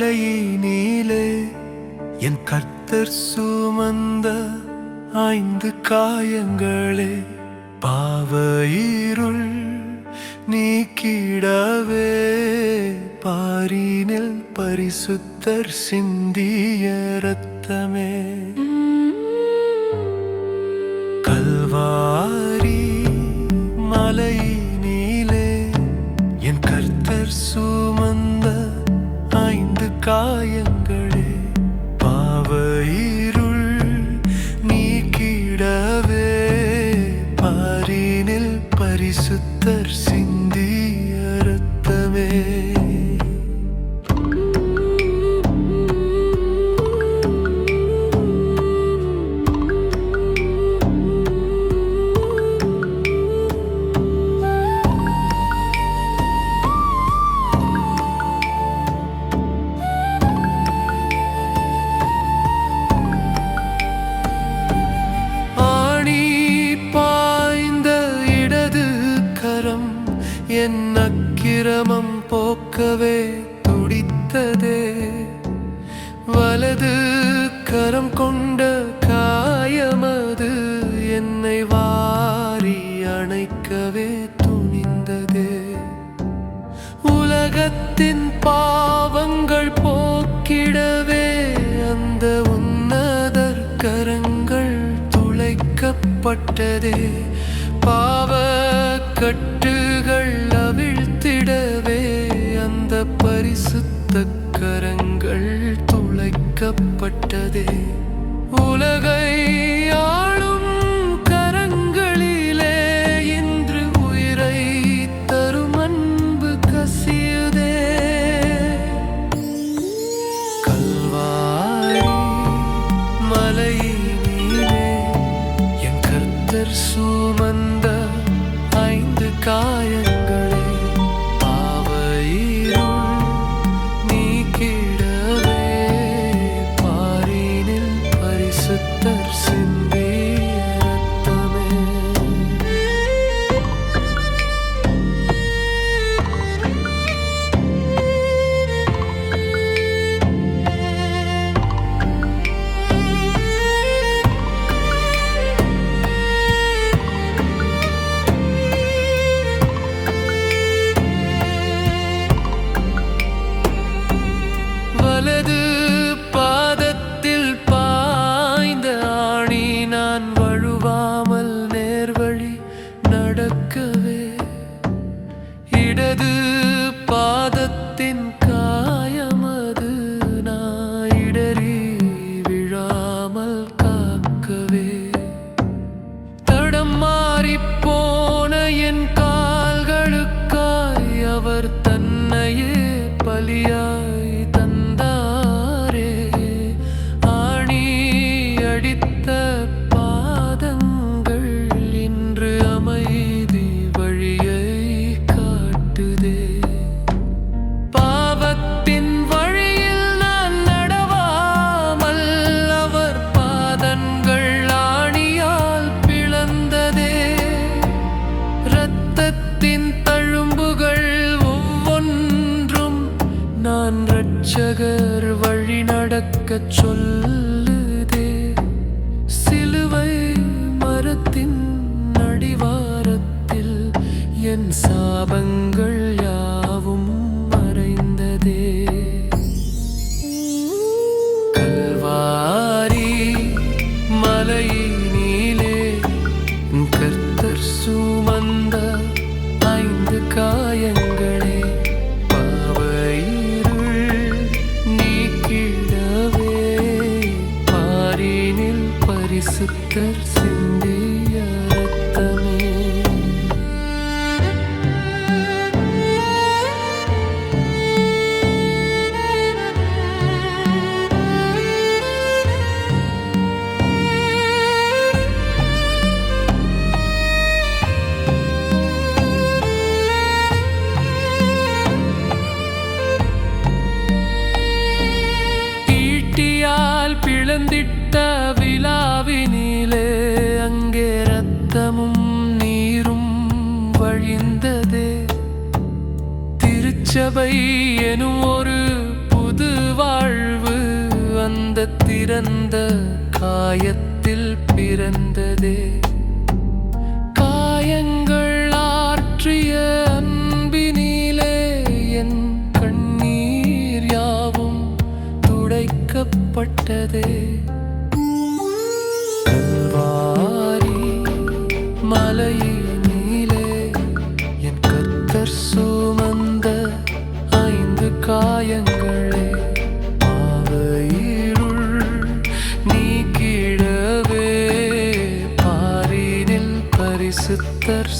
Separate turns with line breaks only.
மலையினிலே என் கர்த்தர் சுமந்த 5 காயங்களே பாவ இருள் நீக்கிடவே பாரினில் பரிசுத்தர் சிந்திய இரத்தமே கல்வாரி மலையினிலே என் கர்த்தர் சுமந்த 5 காயங்களே பாவ இருள் நீக்கிடவே பாரினில் பரிசுத்தர் சிந்திய இரத்தமே என் அக்கிரமம் போக்கவே துடித்ததே வலது கரம் கொண்ட காயமது என்னை வாரி அணைக்கவே துணிந்ததே உலகத்தின் பாவங்கள் போக்கிடவே அந்த உன்னதர் கரங்கள் துளைக்கப்பட்டதே பாவ கட்டுகள் அவிழ்த்திடவே அந்த பரிசுத்த கரங்கள் துளைக்கப்பட்டதே உலகை ஆளும் கரங்களிலே இன்று உயிரை தரும் அன்பு கசியுதே கல்வாரி மலையினிலே என் கர்த்தர் சுமந்த 5 காயங்களே பாவ இருள் நீக்கிடவே பாரினில் பரிசுத்தர் சிந்திய இரத்தமே வலது பாதத்தில் பாய்ந்த ஆணி நான் வழுவாமல் நேர்வழி நடக்கவே இடது பாதத்தின் காயமது நான் இடறி விழாமல் காக்கவே தடம் மாறிப்போன என் கால்களுக்காய் அவர் தன்னையே பலியாய் பாதங்கள் இன்று அமைதி வழியை காட்டுதே பாவத்தின் வழியில் நான் நடவாமல் அவர் பாதங்கள் ஆணியால் பிளந்ததே இரத்தத்தின் தழும்புகள் ஒவ்வொன்றும் நான் இரட்சகர் வழி நடக்கச் சொல்லுதே சிலுவை மரத்தின் அடிவாரத்தில் என் சாபங்கள் யாவும் மறைந்ததே கல்வாரி மலையினிலே கர்த்தர் சுமந்த 5 காயங்களே பாவ இருள் நீக்கிடவே பாரினில் பரிசுத்தர் சிந்திய இரத்தமே ஈட்டியால் பிளந்திட்ட விழாவினிலே அங்கே இரத்தமும் நீரும் வழிந்ததே திருச்சபை எனும் ஒரு புது திறந்த காயத்தில் பிறந்ததே. காயங்கள் ஆற்றிய அன்பினிலே என் கண்ணீர் யாவும் துடைக்கப்பட்டதே. கல்வாரி மலையினிலே என் கர்த்தர் சுமந்த 5 காயங்களே பாவையிருள் நீக்கிடவே பாரினில் பரிசுத்தர்